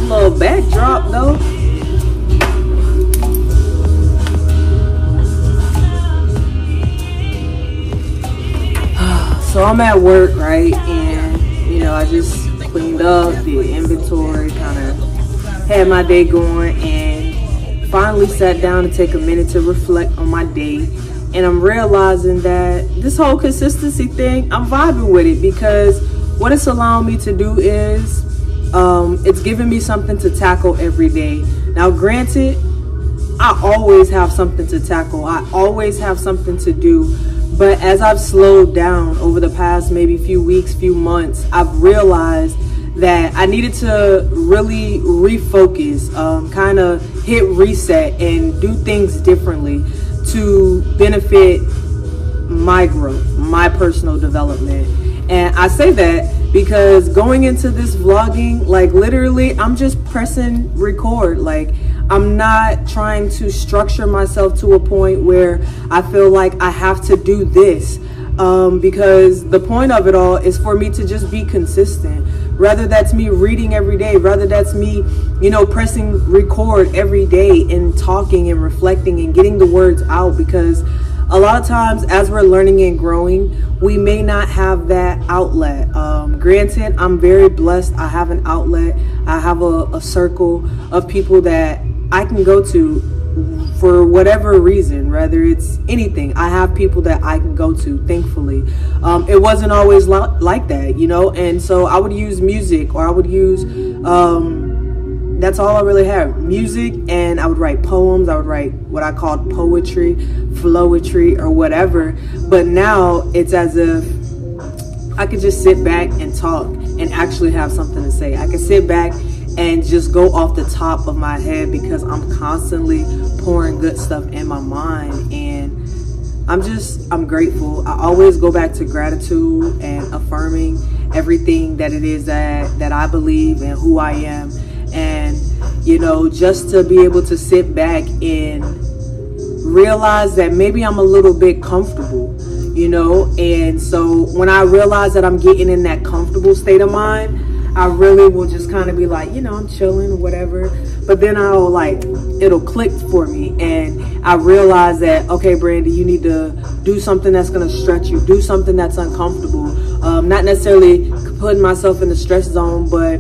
little backdrop though. So I'm at work, right? And you know, I just cleaned up, did inventory, kind of had my day going, and finally sat down to take a minute to reflect on my day. And I'm realizing that this whole consistency thing, I'm vibing with it, because what it's allowing me to do is it's giving me something to tackle every day. Now granted, I always have something to tackle, I always have something to do. But as I've slowed down over the past maybe few weeks, few months, I've realized that I needed to really refocus, kind of hit reset and do things differently to benefit my growth, my personal development. And I say that because going into this vlogging, like literally, I'm just pressing record. Like, I'm not trying to structure myself to a point where I feel like I have to do this, because the point of it all is for me to just be consistent. Rather that's me reading every day, rather that's me, you know, pressing record every day and talking and reflecting and getting the words out, because a lot of times as we're learning and growing, we may not have that outlet. Granted, I'm very blessed. I have an outlet. I have a circle of people that I can go to for whatever reason, whether it's anything. I have people that I can go to, thankfully. It wasn't always like that, you know, and so I would use music, or I would use, that's all I really have, music, and I would write poems. I would write what I called poetry, flowetry, or whatever. But now it's as if I could just sit back and talk and actually have something to say. I can sit back and just go off the top of my head, because I'm constantly pouring good stuff in my mind. And I'm grateful. I always go back to gratitude and affirming everything that it is that I believe and who I am. And, you know, just to be able to sit back and realize that maybe I'm a little bit comfortable, you know. And so when I realize that I'm getting in that comfortable state of mind, I really will just kind of be like, you know, I'm chilling or whatever. But then I'll like, it'll click for me. And I realize that, okay, Brandy, you need to do something that's going to stretch you. Do something that's uncomfortable. Not necessarily putting myself in the stress zone, but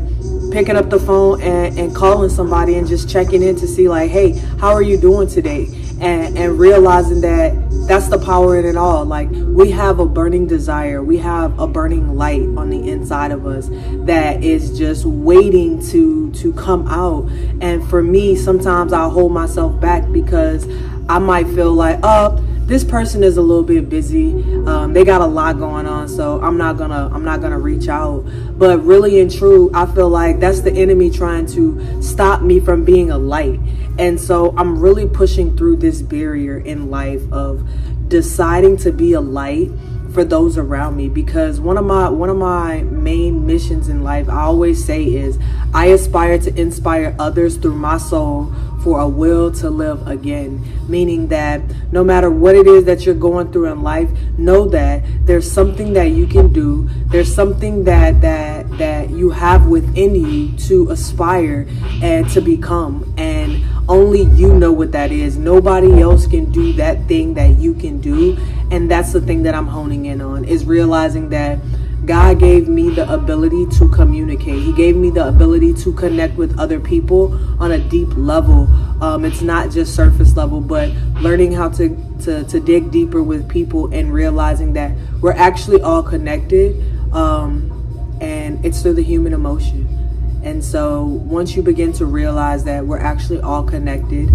picking up the phone and calling somebody and just checking in to see like, hey, how are you doing today? And realizing that that's the power in it all. Like, we have a burning desire. We have a burning light on the inside of us that is just waiting to come out. And for me, sometimes I'll hold myself back because I might feel like, oh, this person is a little bit busy. They got a lot going on, so I'm not gonna reach out. But really and true, I feel like that's the enemy trying to stop me from being a light. And so I'm really pushing through this barrier in life of deciding to be a light for those around me, because one of my main missions in life, I always say, is I aspire to inspire others through my soul for a will to live again. Meaning that no matter what it is that you're going through in life, know that there's something that you can do. There's something that you have within you to aspire and to become, and only you know what that is. Nobody else can do that thing that you can do. And that's the thing that I'm honing in on, is realizing that God gave me the ability to communicate. He gave me the ability to connect with other people on a deep level. It's not just surface level, but learning how to dig deeper with people and realizing that we're actually all connected. And it's through the human emotion. And so once you begin to realize that we're actually all connected,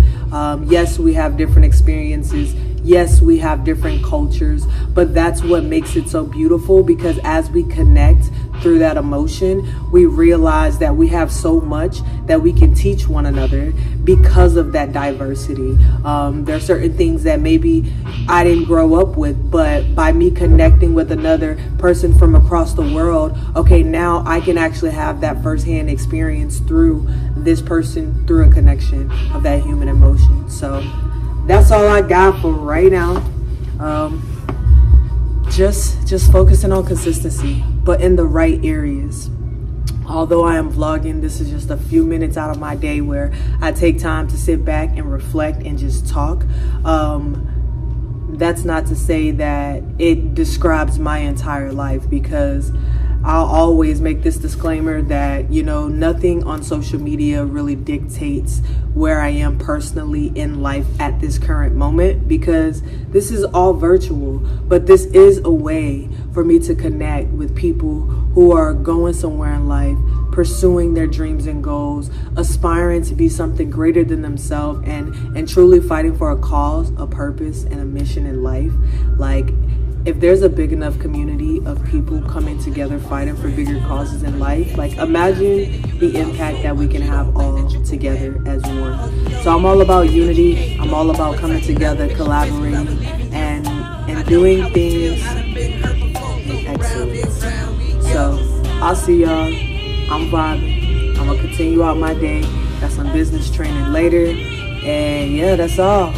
yes, we have different experiences. Yes, we have different cultures, but that's what makes it so beautiful, because as we connect through that emotion, we realize that we have so much that we can teach one another because of that diversity. There are certain things that maybe I didn't grow up with, but by me connecting with another person from across the world, okay, now I can actually have that firsthand experience through this person, through a connection of that human emotion. So that's all I got for right now. Just focusing on consistency, but in the right areas. Although I am vlogging, this is just a few minutes out of my day where I take time to sit back and reflect and just talk. That's not to say that it describes my entire life, because I'll always make this disclaimer that, you know, nothing on social media really dictates where I am personally in life at this current moment, because this is all virtual. But this is a way for me to connect with people who are going somewhere in life, pursuing their dreams and goals, aspiring to be something greater than themselves, and truly fighting for a cause, a purpose, and a mission in life. Like, if there's a big enough community of people coming together fighting for bigger causes in life, like, imagine the impact that we can have all together as one. So I'm all about unity. I'm all about coming together, collaborating, and doing things in excellence. So I'll see y'all. I'm vibing. I'm gonna continue out my day. Got some business training later. And yeah, that's all.